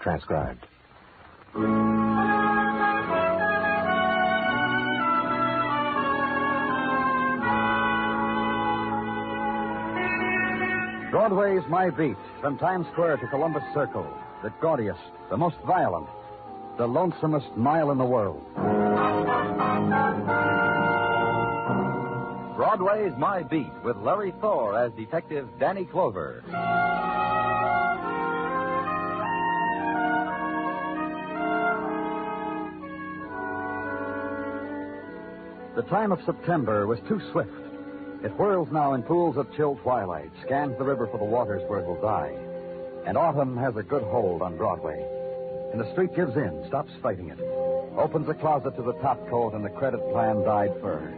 transcribed. Broadway's my beat, from Times Square to Columbus Circle. The gaudiest, the most violent, the lonesomest mile in the world. Broadway's My Beat with Larry Thor as Detective Danny Clover. The time of September was too swift. It whirls now in pools of chill twilight, scans the river for the waters where it will die. And autumn has a good hold on Broadway. And the street gives in, stops fighting it, opens a closet to the top coat and the credit plan dyed fur.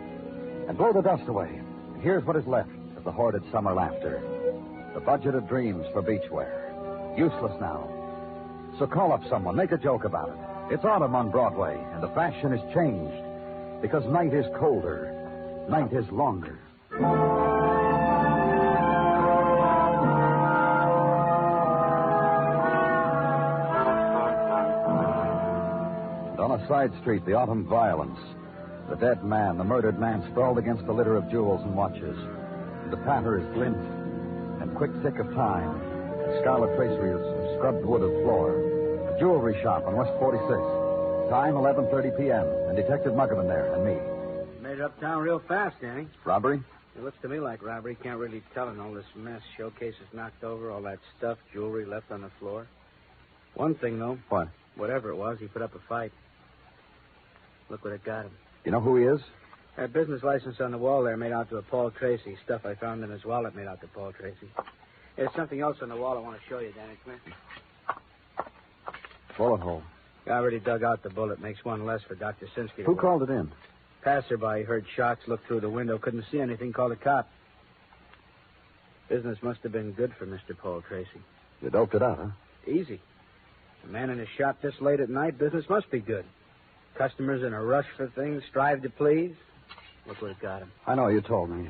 And blow the dust away. And here's what is left of the hoarded summer laughter. The budgeted dreams for beachwear. Useless now. So call up someone, make a joke about it. It's autumn on Broadway, and the fashion is changed. Because night is colder, night is longer. And on a side street, the autumn violence. The dead man, the murdered man, sprawled against a litter of jewels and watches. And the patter is glint and quick tick of time. And scarlet tracery of scrubbed wooded floor. A jewelry shop on West 46. Time 11:30 p.m. And Detective Muggerman there, and me. Made it uptown real fast, Danny. Robbery? It looks to me like robbery. Can't really tell in all this mess. Showcases knocked over, all that stuff, jewelry left on the floor. One thing, though. What? Whatever it was, he put up a fight. Look what it got him. You know who he is? That business license on the wall there made out to a Paul Tracy. Stuff I found in his wallet made out to Paul Tracy. There's something else on the wall I want to show you, Danny. Come here. Bullet hole. I already dug out the bullet. Makes one less for Dr. Sinsky. Who called it in? Passerby heard shots, looked through the window, couldn't see anything, called a cop. Business must have been good for Mr. Paul Tracy. You doped it out, huh? Easy. A man in a shop this late at night, business must be good. Customers in a rush for things, strive to please. Look what it got him. I know, you told me.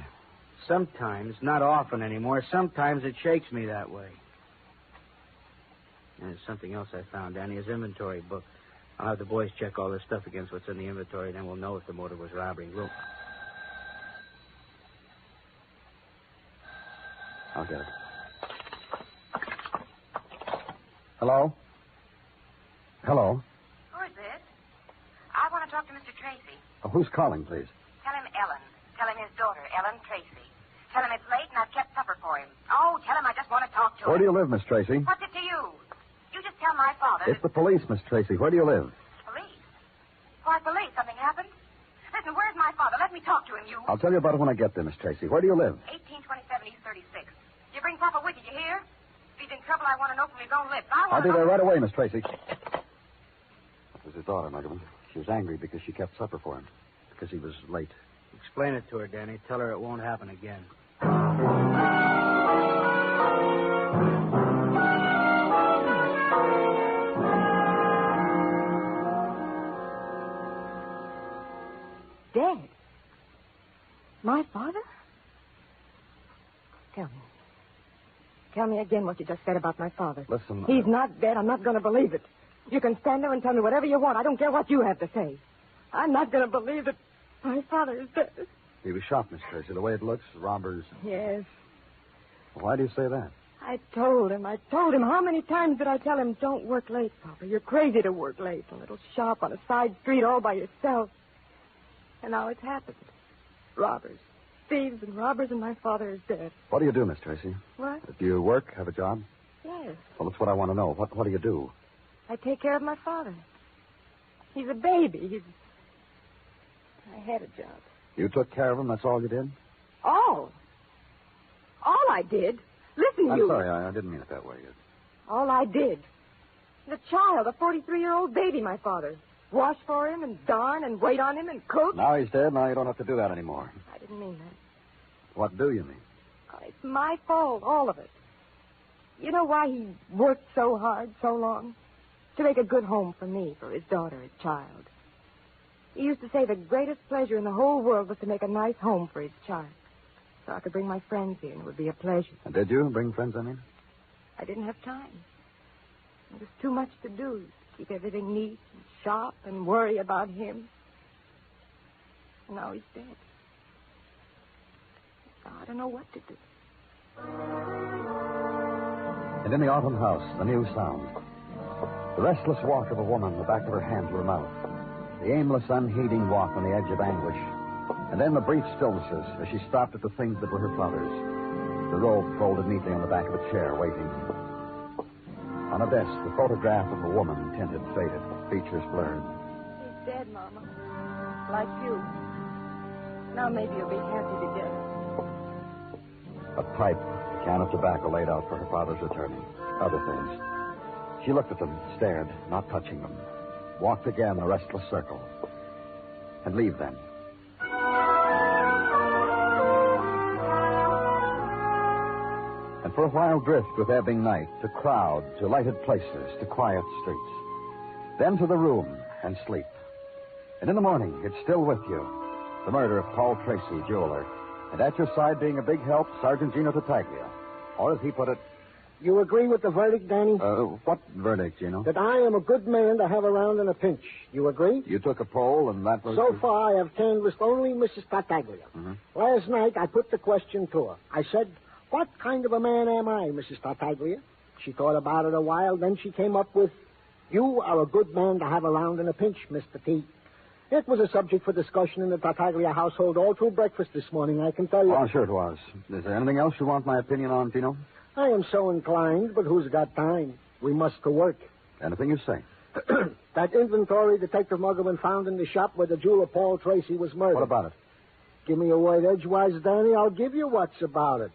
Sometimes, not often anymore, sometimes it shakes me that way. And there's something else I found, Danny, his inventory book. I'll have the boys check all this stuff against what's in the inventory, then we'll know if the motive was robbery. I'll get it. Hello? Hello? Who is this? I want to talk to Mr. Tracy. Who's calling, please? Tell him Ellen. Tell him his daughter, Ellen Tracy. Tell him it's late and I've kept supper for him. Oh, tell him I just want to talk to him. Where do you live, Miss Tracy? What's it to you? You just tell my father... It's the police, Miss Tracy. Where do you live? Police? Why, police? Something happened? Listen, where's my father? Let me talk to him, you... I'll tell you about it when I get there, Miss Tracy. Where do you live? 1827 East 36. You bring Papa with you, you hear? If he's in trouble, I want to know from his own lips. I'll be there right away, Miss Tracy. That was his daughter, Muggerman. She was angry because she kept supper for him. Because he was late. Explain it to her, Danny. Tell her it won't happen again. Dead? My father? Tell me. Tell me again what you just said about my father. Listen. He's not dead. I'm not going to believe it. You can stand there and tell me whatever you want. I don't care what you have to say. I'm not going to believe that my father is dead. He was shot, Miss Tracy. The way it looks, robbers. Yes. Why do you say that? I told him. How many times did I tell him, don't work late, Papa? You're crazy to work late. A little shop on a side street all by yourself. And now it's happened. Robbers. Thieves and robbers, and my father is dead. What do you do, Miss Tracy? What? Do you work, have a job? Yes. Well, that's what I want to know. What do you do? I take care of my father. He's a baby. I had a job. You took care of him, that's all you did? All I did. Listen, I'm you... sorry, I didn't mean it that way. All I did. The child, a 43-year-old baby, my father. Wash for him and darn and wait on him and cook. Now he's dead, now you don't have to do that anymore. I didn't mean that. What do you mean? Oh, it's my fault, all of it. You know why he worked so hard, so long? To make a good home for me, for his daughter, his child. He used to say the greatest pleasure in the whole world was to make a nice home for his child. So I could bring my friends here, and it would be a pleasure. And did you bring friends, I mean? I didn't have time. It was too much to do. Keep everything neat and sharp and worry about him. And now he's dead. I don't know what to do. And in the autumn house, the new sound. The restless walk of a woman, the back of her hand to her mouth. The aimless, unheeding walk on the edge of anguish. And then the brief stillnesses as she stopped at the things that were her father's. The robe folded neatly on the back of a chair, waiting. On a desk, the photograph of a woman, tinted, faded, features blurred. He's dead, Mama. Like you. Now maybe you'll be happy together. A pipe, a can of tobacco laid out for her father's returning. Other things. She looked at them, stared, not touching them. Walked again a restless circle. And leave them. And for a while drift with ebbing night, to crowd, to lighted places, to quiet streets. Then to the room and sleep. And in the morning, it's still with you. The murder of Paul Tracy, jeweler. And at your side, being a big help, Sergeant Gino Tartaglia. Or as he put it... You agree with the verdict, Danny? What verdict, Gino? That I am a good man to have around in a pinch. You agree? You took a poll, and that was... So far, I have canvassed only Mrs. Tartaglia. Mm-hmm. Last night, I put the question to her. I said, what kind of a man am I, Mrs. Tartaglia? She thought about it a while, then she came up with, you are a good man to have around in a pinch, Mr. T. It was a subject for discussion in the Tartaglia household all through breakfast this morning, I can tell you. Oh, sure it was. Is there anything else you want my opinion on, Gino? I am so inclined, but who's got time? We must to work. Anything you say. That inventory Detective Muggerman found in the shop where the jeweler Paul Tracy was murdered. What about it? Give me a word edgewise, Danny. I'll give you what's about it.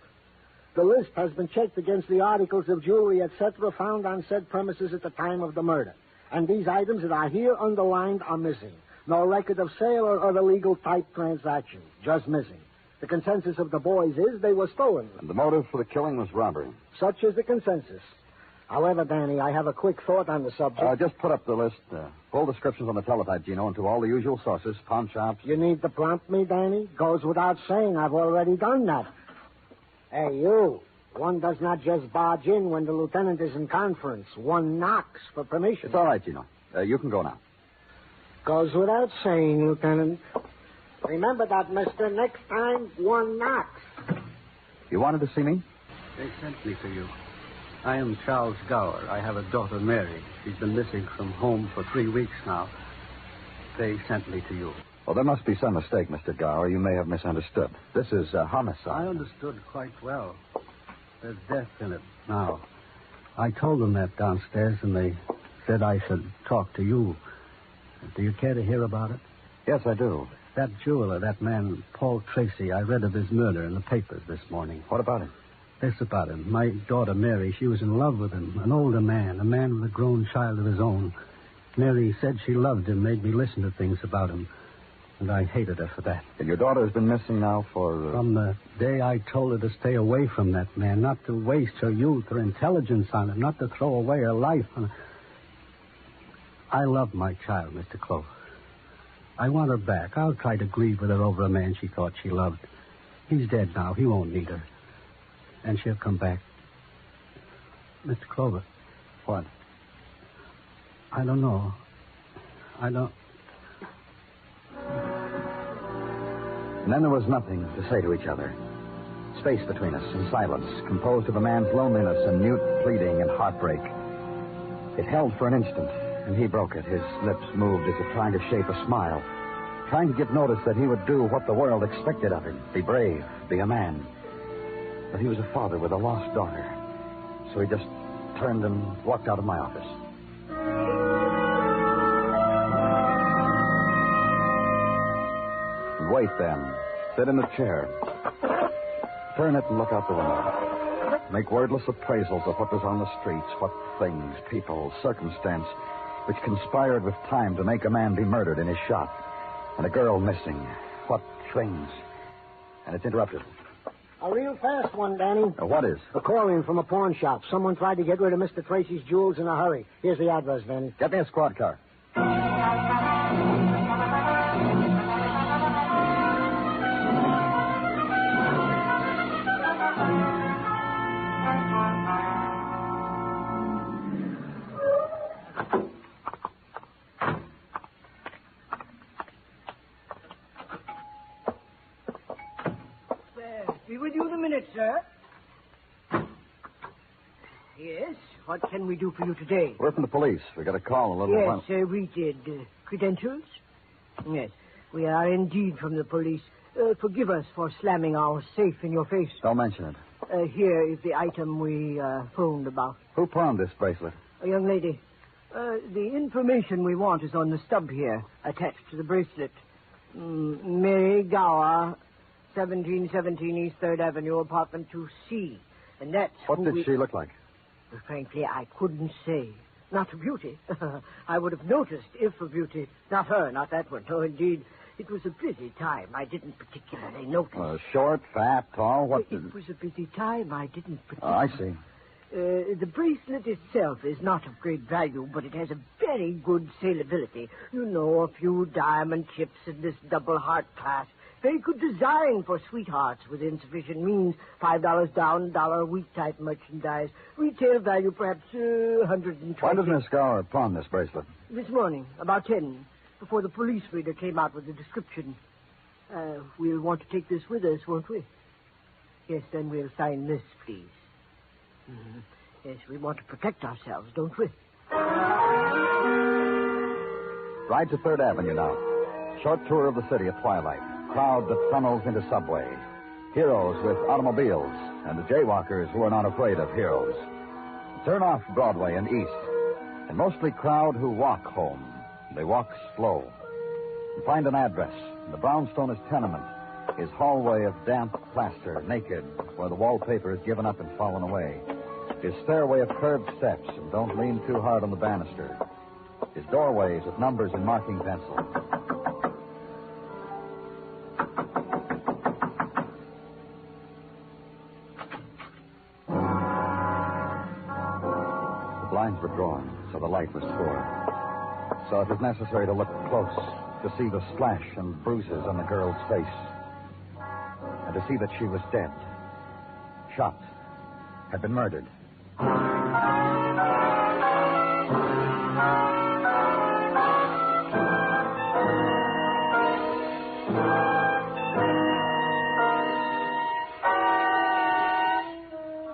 The list has been checked against the articles of jewelry, etc., found on said premises at the time of the murder. And these items that are here underlined are missing. No record of sale or other legal type transaction. Just missing. The consensus of the boys is they were stolen. And the motive for the killing was robbery. Such is the consensus. However, Danny, I have a quick thought on the subject. Just put up the list. Full descriptions on the teletype, Gino, and to all the usual sources, pawn shops. You need to prompt me, Danny? Goes without saying. I've already done that. Hey, you. One does not just barge in when the lieutenant is in conference. One knocks for permission. It's all right, Gino. You can go now. Goes without saying, Lieutenant. Remember that, mister. Next time, one knocks. You wanted to see me? They sent me to you. I am Charles Gower. I have a daughter, Mary. She's been missing from home for 3 weeks now. They sent me to you. Well, there must be some mistake, Mr. Gower. You may have misunderstood. This is homicide. I understood quite well. There's death in it now. I told them that downstairs, and they said I should talk to you. Do you care to hear about it? Yes, I do. That jeweler, that man, Paul Tracy, I read of his murder in the papers this morning. What about him? This about him. My daughter, Mary, she was in love with him. An older man, a man with a grown child of his own. Mary said she loved him, made me listen to things about him. And I hated her for that. And your daughter has been missing now for... From the day I told her to stay away from that man, not to waste her youth, her intelligence on him, not to throw away her life on him. I love my child, Mr. Clover. I want her back. I'll try to grieve with her over a man she thought she loved. He's dead now. He won't need her. And she'll come back. Mr. Clover. What? I don't know. And then there was nothing to say to each other. Space between us and silence, composed of a man's loneliness and mute pleading and heartbreak. It held for an instant, and he broke it. His lips moved as if trying to shape a smile, trying to give notice that he would do what the world expected of him, be brave, be a man. But he was a father with a lost daughter, so he just turned and walked out of my office. Wait, then. Sit in the chair. Turn it and look out the window. Make wordless appraisals of what was on the streets, what things, people, circumstance, which conspired with time to make a man be murdered in his shop, and a girl missing. What things? And it's interrupted. A real fast one, Danny. What is? A call in from a pawn shop. Someone tried to get rid of Mr. Tracy's jewels in a hurry. Here's the address, Danny. Get me a squad car. sir. Yes, what can we do for you today? We're from the police. We got a call a little while. Yes, we did. Credentials? Yes, we are indeed from the police. Forgive us for slamming our safe in your face. Don't mention it. Here is the item we phoned about. Who pawned this bracelet? A young lady. The information we want is on the stub here, attached to the bracelet. Mary Gower, 1717 East 3rd Avenue, apartment 2C. And that's What did she look like? Frankly, I couldn't say. Not a beauty. I would have noticed if a beauty. Not her, not that one. No, indeed. It was a busy time. I didn't particularly notice. Short, fat, tall, what? It was a busy time. I didn't Oh, I particularly... see. The bracelet itself is not of great value, but it has a very good salability. You know, a few diamond chips in this double heart clasp. Very good design for sweethearts with insufficient means. $5 down, $1 a week type merchandise. Retail value perhaps $120. Why did Miss Gower pawn this bracelet? This morning, about 10, before the police reader came out with the description. We'll want to take this with us, won't we? Yes, then we'll sign this, please. Mm-hmm. Yes, we want to protect ourselves, don't we? Ride to 3rd Avenue now. Short tour of the city at twilight. Crowd that funnels into subway. Heroes with automobiles and the jaywalkers who are not afraid of heroes. Turn off Broadway and east. And mostly crowd who walk home. They walk slow. And find an address. The brownstone is tenement. His hallway of damp plaster, naked, where the wallpaper is given up and fallen away. His stairway of curved steps, and don't lean too hard on the banister. His doorways with numbers in marking pencil. The blinds were drawn, so the light was poor. So it was necessary to look close to see the splash and bruises on the girl's face. And to see that she was dead. Shot. Had been murdered.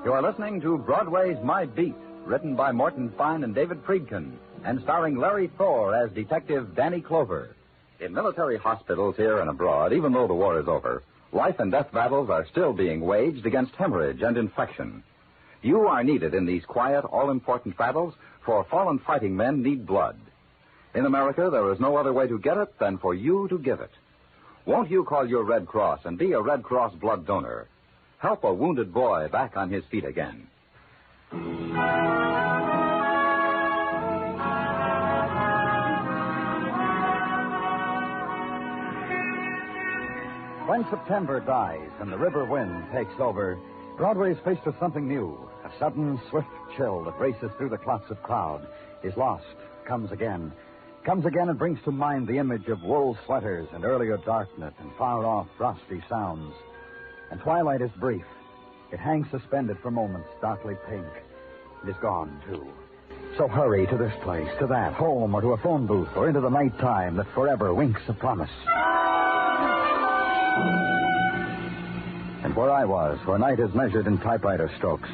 You are listening to Broadway's My Beat, written by Morton Fine and David Friedkin, and starring Larry Thor as Detective Danny Clover. In military hospitals here and abroad, even though the war is over, life and death battles are still being waged against hemorrhage and infection. You are needed in these quiet, all-important battles, for fallen fighting men need blood. In America, there is no other way to get it than for you to give it. Won't you call your Red Cross and be a Red Cross blood donor? Help a wounded boy back on his feet again. When September dies and the river wind takes over, Broadway is faced with something new. A sudden, swift chill that races through the clots of crowd, is lost, comes again and brings to mind the image of wool sweaters and earlier darkness and far-off frosty sounds. And twilight is brief. It hangs suspended for moments, darkly pink. It is gone, too. So hurry to this place, to that, home, or to a phone booth, or into the night time that forever winks a promise. And where I was, where night is measured in typewriter strokes,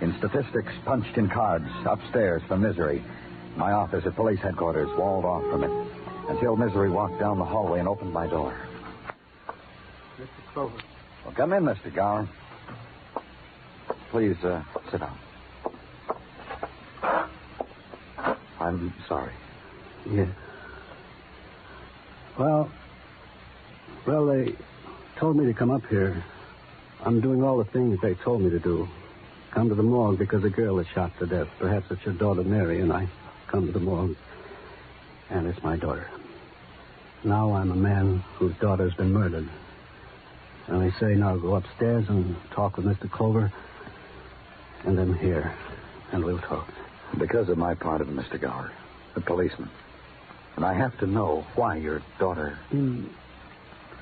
in statistics punched in cards, upstairs for Misery, my office at police headquarters walled off from it, until Misery walked down the hallway and opened my door. Mr. Clover. Well, come in, Mr. Gower. Please, sit down. I'm sorry. Yeah. Well, they told me to come up here. I'm doing all the things they told me to do. Come to the morgue because a girl is shot to death. Perhaps it's your daughter, Mary, and I come to the morgue. And it's my daughter. Now I'm a man whose daughter's been murdered. And they say now go upstairs and talk with Mr. Clover. And I'm here. And we'll talk. Because of my part of it, Mr. Gower, the policeman. And I have to know why your daughter... In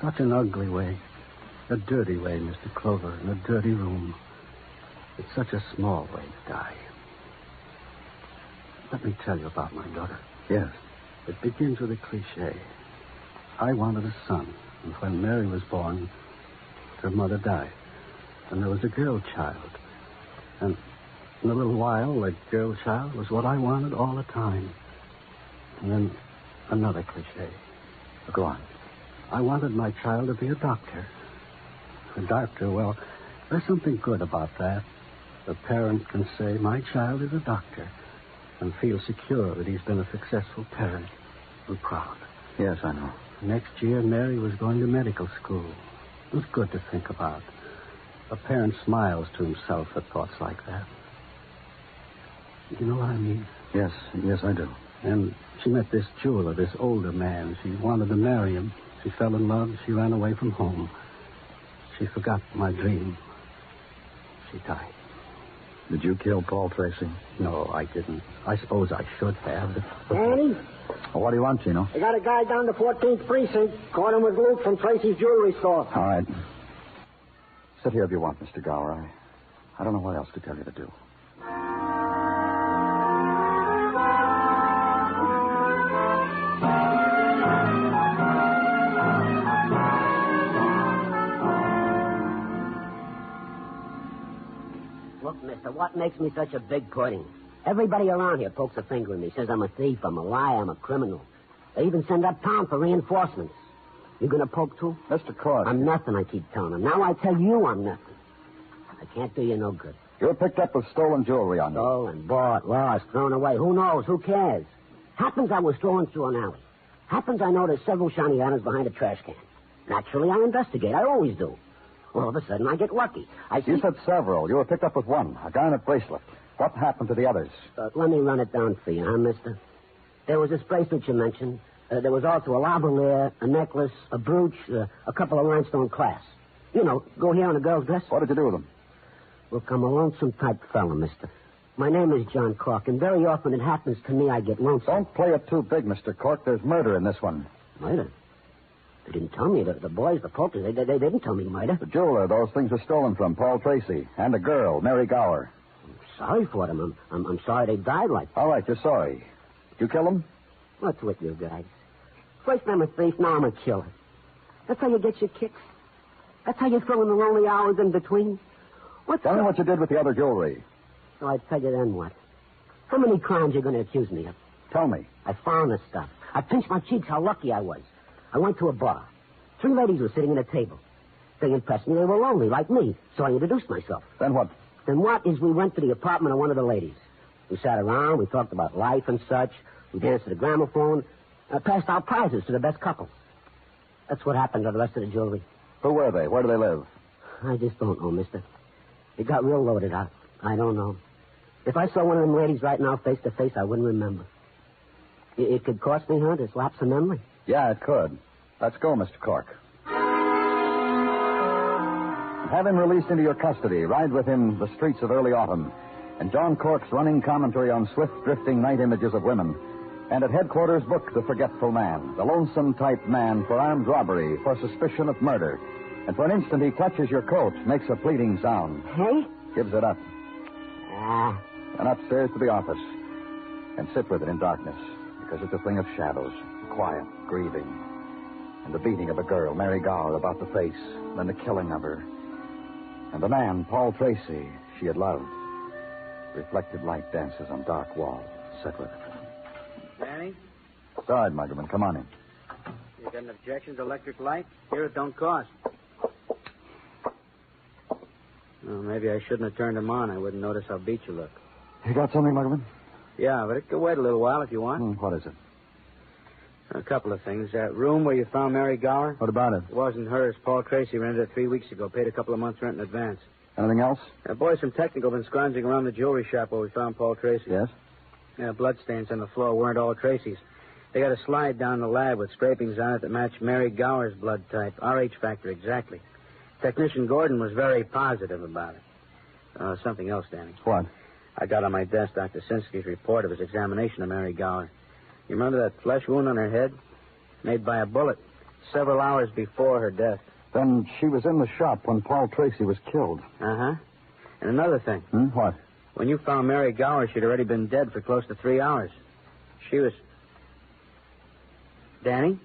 such an ugly way. A dirty way, Mr. Clover, in a dirty room. It's such a small way to die. Let me tell you about my daughter. Yes. It begins with a cliche. I wanted a son, and when Mary was born, her mother died. and there was a girl child. And in a little while, the girl child was what I wanted all the time. And then another cliche. Go on. I wanted my child to be a doctor. A doctor, well, there's something good about that. The parent can say, my child is a doctor, and feel secure that he's been a successful parent and proud. Yes, I know. Next year, Mary was going to medical school. It was good to think about. A parent smiles to himself at thoughts like that. You know what I mean? Yes, I do. And she met this jeweler, this older man. She wanted to marry him. She fell in love. She ran away from home. She forgot my dream. She died. Did you kill Paul Tracy? No, I didn't. I suppose I should have. Danny? Well, what do you want, Chino? I got a guy down the 14th precinct. Caught him with Luke from Tracy's jewelry store. All right. Sit here if you want, Mr. Gower. I don't know what else to tell you to do. Look, mister, what makes me such a big pudding? Everybody around here pokes a finger at me, says I'm a thief, I'm a liar, I'm a criminal. They even send up town for reinforcements. You gonna poke too? Mr. Cork. I'm nothing, I keep telling them. Now I tell you I'm nothing. I can't do you no good. You were picked up with stolen jewelry on you. Stolen, bought, lost, thrown away. Who knows? Who cares? Happens I was strolling through an alley. Happens I noticed several shiny items behind a trash can. Naturally, I investigate. I always do. All of a sudden, I get lucky. You said several. You were picked up with one, a garnet bracelet. What happened to the others? Let me run it down for you, huh, mister? There was this bracelet you mentioned. There was also a lavalier, a necklace, a brooch, a couple of rhinestone clasps. You know, go here on a girl's dress. What did you do with them? Look, I'm a lonesome type fella, mister. My name is John Cork, and very often it happens to me I get lonesome. Don't play it too big, Mr. Cork. There's murder in this one. Murder? They didn't tell me. The boys, the pokers, they didn't tell me murder. The jeweler those things were stolen from, Paul Tracy, and a girl, Mary Gower. I'm sorry for them. I'm sorry they died like that. All right, you're sorry. Did you kill them? What's with you guys? First I'm a thief, now I'm a killer. That's how you get your kicks. That's how you fill in the lonely hours in between. Tell me what you did with the other jewelry. So I tell you then what? How many crimes you going to accuse me of? Tell me. I found the stuff. I pinched my cheeks how lucky I was. I went to a bar. 3 ladies were sitting at a table. They impressed me. They were lonely, like me. So I introduced myself. Then what? Then what is we went to the apartment of one of the ladies. We sat around. We talked about life and such. We danced to the gramophone. Passed out prizes to the best couple. That's what happened to the rest of the jewelry. Who were they? Where do they live? I just don't know, mister. It got real loaded out. I don't know. If I saw one of them ladies right now face to face, I wouldn't remember. It could cost me, huh, this lapse of memory? Yeah, it could. Let's go, Mr. Cork. Have him released into your custody. Ride with him the streets of early autumn. And John Cork's running commentary on swift drifting night images of women. And at headquarters, book The Forgetful Man, the lonesome type man for armed robbery, for suspicion of murder. And for an instant, he clutches your coat, makes a pleading sound. Hey? Gives it up. And upstairs to the office. And sit with it in darkness, because it's a thing of shadows, quiet, grieving. And the beating of a girl, Mary Gower, about the face, then the killing of her. And the man, Paul Tracy, she had loved. Reflected light dances on dark walls. Sit with it. Danny? Side, Muggerman, come on in. You got an objection to electric light? Here it don't cost. Well, maybe I shouldn't have turned them on. I wouldn't notice how beat you look. You got something, Muggerman? Yeah, but it could wait a little while if you want. What is it? A couple of things. That room where you found Mary Gower? What about it? It wasn't hers. Paul Tracy rented it 3 weeks ago. Paid a couple of months' rent in advance. Anything else? Boys from Technical been scrounging around the jewelry shop where we found Paul Tracy. Yes? Yeah, bloodstains on the floor weren't all Tracy's. They got a slide down the lab with scrapings on it that matched Mary Gower's blood type. RH factor, exactly. Technician Gordon was very positive about it. Something else, Danny. What? I got on my desk Dr. Sinsky's report of his examination of Mary Gower. You remember that flesh wound on her head? Made by a bullet. Several hours before her death. Then she was in the shop when Paul Tracy was killed. Uh-huh. And another thing. What? When you found Mary Gower, she'd already been dead for close to 3 hours. She was... Danny?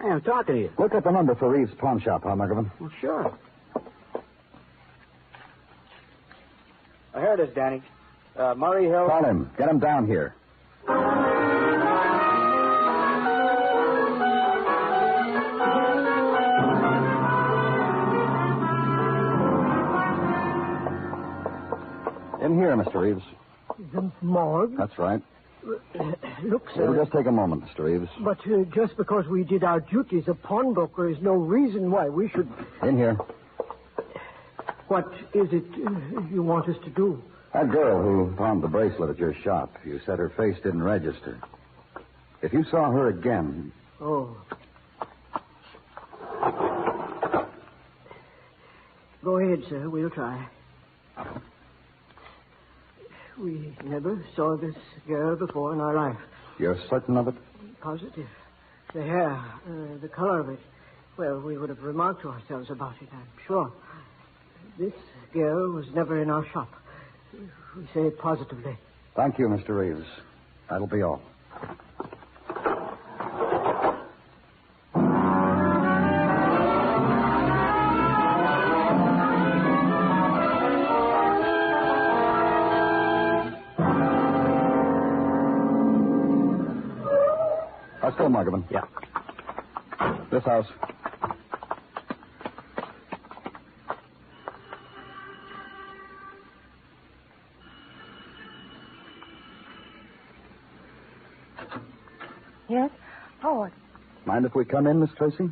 Hey, I'm talking to you. Look up the number for Reeves' pawn shop, huh, Muggerman? Well, sure. Here it is, Danny. Murray Hill. Call him. Get him down here. In here, Mr. Reeves. The morgue? That's right. Look, sir. It'll just take a moment, Mr. Reeves. But just because we did our duty as a pawnbroker is no reason why we should... In here. What is it you want us to do? That girl who found the bracelet at your shop, you said her face didn't register. If you saw her again... Oh. Go ahead, sir. We'll try. We never saw this girl before in our life. You're certain of it? Positive. The hair, the color of it. Well, we would have remarked to ourselves about it, I'm sure. This girl was never in our shop. We say it positively. Thank you, Mr. Reeves. That'll be all. Let's go, Margavan. Yeah. This house. Yes? Oh, Mind if we come in, Miss Tracy?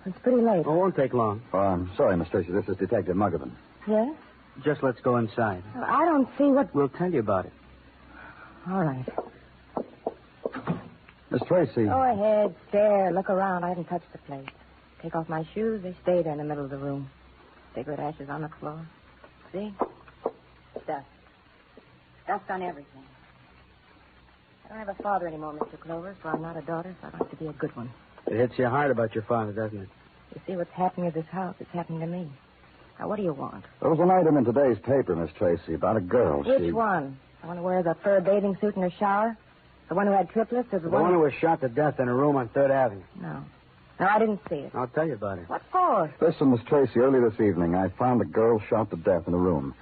it's pretty late. Oh, it won't take long. Oh, I'm sorry, Miss Tracy. This is Detective Margavan. Yes? Just let's go inside. Well, I don't see what... We'll tell you about it. All right. Miss Tracy. Go ahead, stare, look around. I haven't touched the place. Take off my shoes. They stay there in the middle of the room. Cigarette ashes on the floor. See? Dust. Dust on everything. I don't have a father anymore, Mr. Clover, so I'm not a daughter, so I'd like to be a good one. It hits you hard about your father, doesn't it? You see what's happening at this house? It's happening to me. Now, what do you want? There was an item in today's paper, Miss Tracy, about a girl. Which one? The one who wears a fur bathing suit in her shower? The one who had triplets? Or The one who was shot to death in a room on 3rd Avenue. No. No, I didn't see it. I'll tell you about it. What for? Listen, Miss Tracy, early this evening, I found a girl shot to death in a room.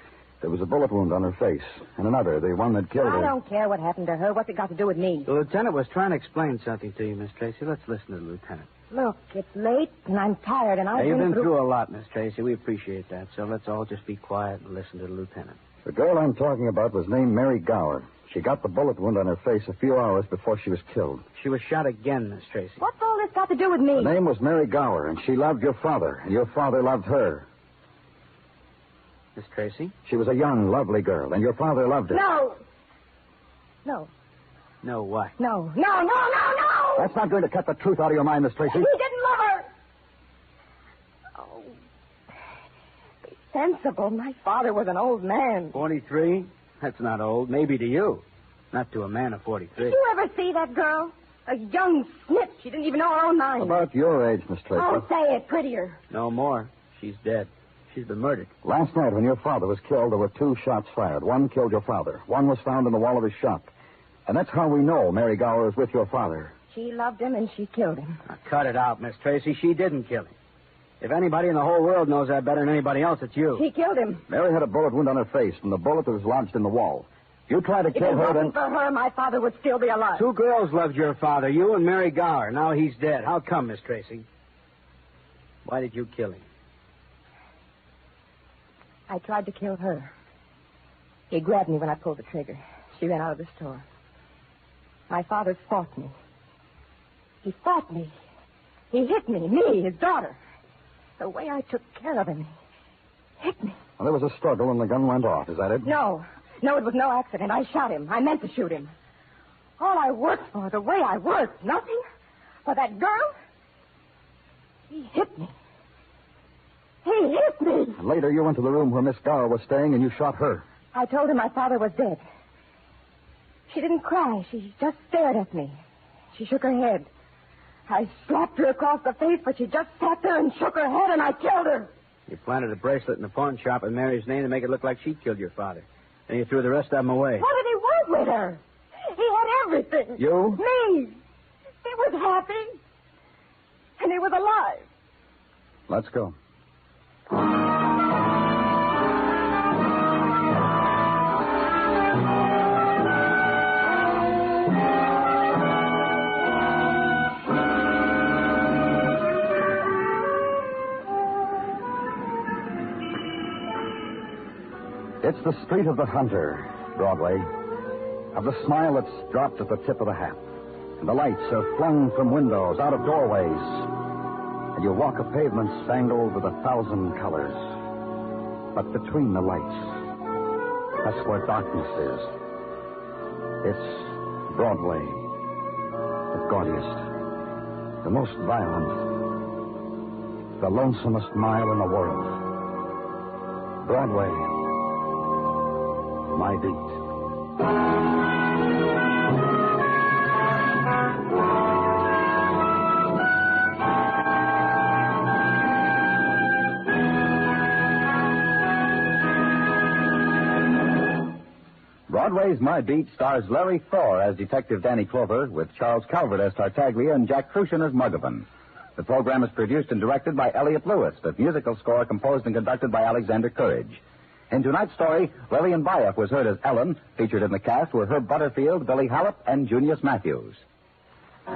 There was a bullet wound on her face, and another, the one that killed her. I don't care what happened to her. What's it got to do with me? The lieutenant was trying to explain something to you, Miss Tracy. Let's listen to the lieutenant. Look, it's late, and I'm tired, and I've You've been through a lot, Miss Tracy. We appreciate that. So let's all just be quiet and listen to the lieutenant. The girl I'm talking about was named Mary Gower. She got the bullet wound on her face a few hours before she was killed. She was shot again, Miss Tracy. What's all this got to do with me? The name was Mary Gower, and she loved your father, and your father loved her. Miss Tracy? She was a young, lovely girl, and your father loved her. No. No. No, what? No. No. That's not going to cut the truth out of your mind, Miss Tracy. He didn't love her. Oh. Be sensible. My father was an old man. 43? That's not old. Maybe to you. Not to a man of 43. Did you ever see that girl? A young snip. She didn't even know her own mind. About your age, Miss Tracy. Oh, say it prettier. No more. She's dead. She's been murdered. Last night, when your father was killed, there were 2 shots fired. One killed your father. One was found in the wall of his shop. And that's how we know Mary Gower is with your father. She loved him, and she killed him. Now, cut it out, Miss Tracy. She didn't kill him. If anybody in the whole world knows that better than anybody else, it's you. She killed him. Mary had a bullet wound on her face from the bullet that was lodged in the wall. You tried to If kill it her, wasn't then... for her, my father would still be alive. 2 girls loved your father, you and Mary Gower. Now he's dead. How come, Miss Tracy? Why did you kill him? I tried to kill her. He grabbed me when I pulled the trigger. She ran out of the store. My father fought me. He fought me. He hit me, his daughter. The way I took care of him, he hit me. Well, there was a struggle and the gun went off. Is that it? No, it was no accident. I shot him. I meant to shoot him. All I worked for, the way I worked, nothing. For that girl, he hit me. He hit me. And later, you went to the room where Miss Gower was staying and you shot her. I told him my father was dead. She didn't cry. She just stared at me. She shook her head. I slapped her across the face, but she just sat there and shook her head, and I killed her. You planted a bracelet in the pawn shop in Mary's name to make it look like she killed your father. Then you threw the rest of them away. What did he want with her? He had everything. You? Me. He was happy. And he was alive. Let's go. It's the street of the hunter, Broadway, of the smile that's dropped at the tip of the hat. And the lights are flung from windows, out of doorways. And you walk a pavement spangled with 1,000 colors. But between the lights, that's where darkness is. It's Broadway, the gaudiest, the most violent, the lonesomest mile in the world. Broadway, my beat. Broadway's My Beat stars Larry Thor as Detective Danny Clover, with Charles Calvert as Tartaglia and Jack Crucian as Muggavan. The program is produced and directed by Elliott Lewis, with musical score composed and conducted by Alexander Courage. In tonight's story, Lillian Bayef was heard as Ellen. Featured in the cast were Herb Butterfield, Billy Hallop, and Junius Matthews. The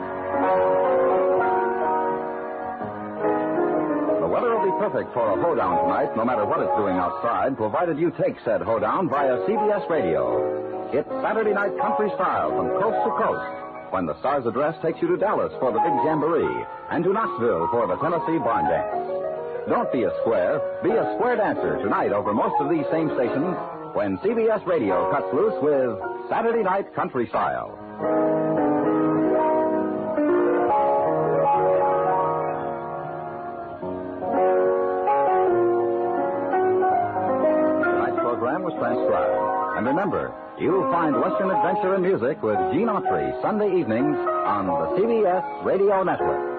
weather will be perfect for a hoedown tonight, no matter what it's doing outside, provided you take said hoedown via CBS Radio. It's Saturday night country style from coast to coast, when the Star's Address takes you to Dallas for the big jamboree and to Knoxville for the Tennessee Barn Dance. Don't be a square, be a square dancer tonight over most of these same stations when CBS Radio cuts loose with Saturday Night Country Style. Tonight's program was transcribed. And remember, you'll find Western adventure and music with Gene Autry Sunday evenings on the CBS Radio Network.